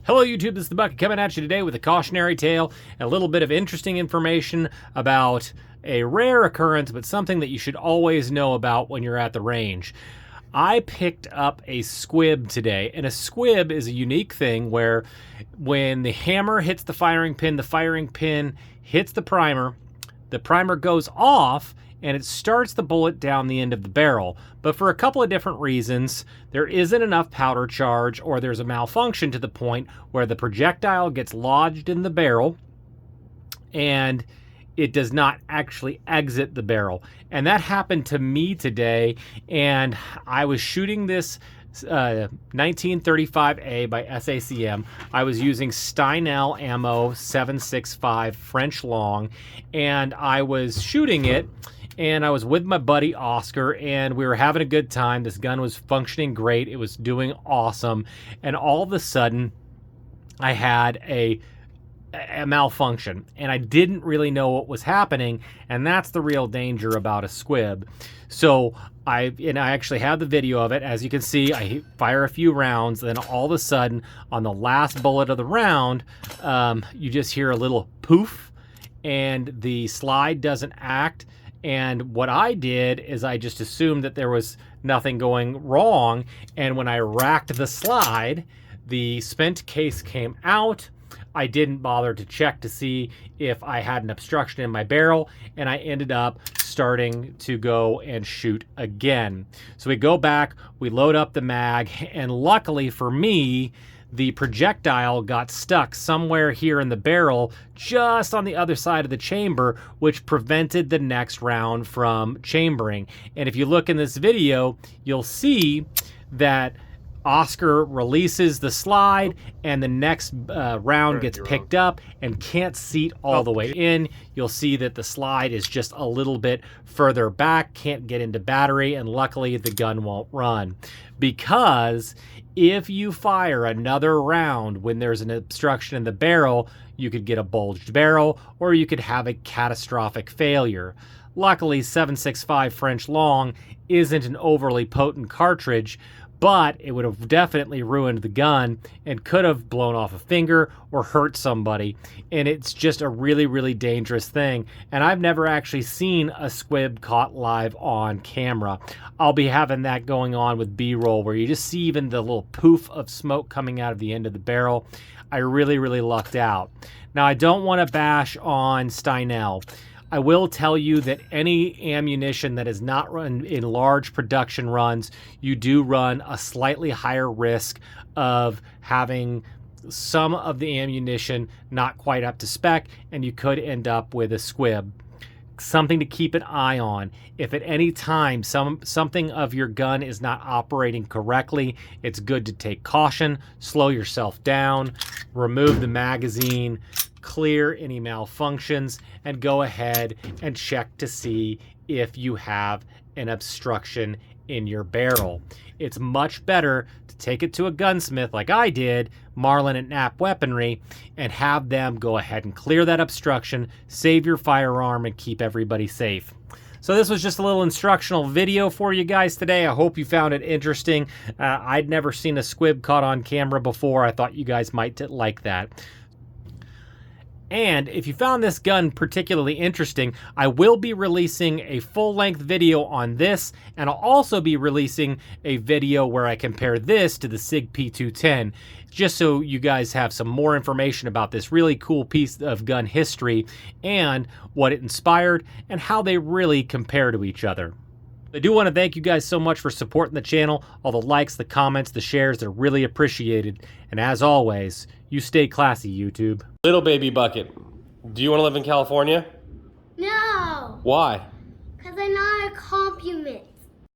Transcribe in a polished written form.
Hello YouTube, this is the Bucket coming at you today with a cautionary tale and a little bit of interesting information about a rare occurrence, but something that you should always know about when you're at the range. I picked up a squib today, and a squib is a unique thing where when the hammer hits the firing pin hits the primer goes off, and it starts the bullet down the end of the barrel. But for a couple of different reasons, there isn't enough powder charge, or there's a malfunction to the point where the projectile gets lodged in the barrel and it does not actually exit the barrel. And that happened to me today, and I was shooting this 1935A by SACM. I was using Steinel ammo 765 French long, and I was shooting it, and I was with my buddy Oscar, and we were having a good time. This gun was functioning great. It was doing awesome. And all of a sudden, I had a malfunction, and I didn't really know what was happening, and that's the real danger about a squib. So I actually have the video of it. As you can see, I fire a few rounds, then all of a sudden, on the last bullet of the round, you just hear a little poof, and the slide doesn't act. And what I did is I just assumed that there was nothing going wrong, and when I racked the slide, the spent case came out. I didn't bother to check to see if I had an obstruction in my barrel, and I ended up starting to go and shoot again. So we go back, we load up the mag, and luckily for me, the projectile got stuck somewhere here in the barrel, just on the other side of the chamber, which prevented the next round from chambering. And if you look in this video, you'll see that Oscar releases the slide, and the next round gets picked up and can't seat all the way in. You'll see that the slide is just a little bit further back, can't get into battery, and luckily the gun won't run. Because if you fire another round when there's an obstruction in the barrel, you could get a bulged barrel, or you could have a catastrophic failure. Luckily, 765 French long isn't an overly potent cartridge, but it would have definitely ruined the gun and could have blown off a finger or hurt somebody. And it's just a really, really dangerous thing. And I've never actually seen a squib caught live on camera. I'll be having that going on with B-roll, where you just see even the little poof of smoke coming out of the end of the barrel. I really, really lucked out. Now, I don't want to bash on Steinel. I will tell you that any ammunition that is not run in large production runs, you do run a slightly higher risk of having some of the ammunition not quite up to spec, and you could end up with a squib. Something to keep an eye on. If at any time something of your gun is not operating correctly, it's good to take caution, slow yourself down, remove the magazine, clear any malfunctions, and go ahead and check to see if you have an obstruction in your barrel. It's much better to take it to a gunsmith like I did, Marlin at Knapp Weaponry, and have them go ahead and clear that obstruction, save your firearm, and keep everybody safe. So this was just a little instructional video for you guys today. I hope you found it interesting. I'd never seen a squib caught on camera before. I thought you guys might like that. And if you found this gun particularly interesting, I will be releasing a full-length video on this, and I'll also be releasing a video where I compare this to the SIG P210, just so you guys have some more information about this really cool piece of gun history and what it inspired and how they really compare to each other. I do want to thank you guys so much for supporting the channel. All the likes, the comments, the shares, they're really appreciated. And as always, you stay classy, YouTube. Little baby Bucket, do you want to live in California? No. Why? Because I'm not a compliment.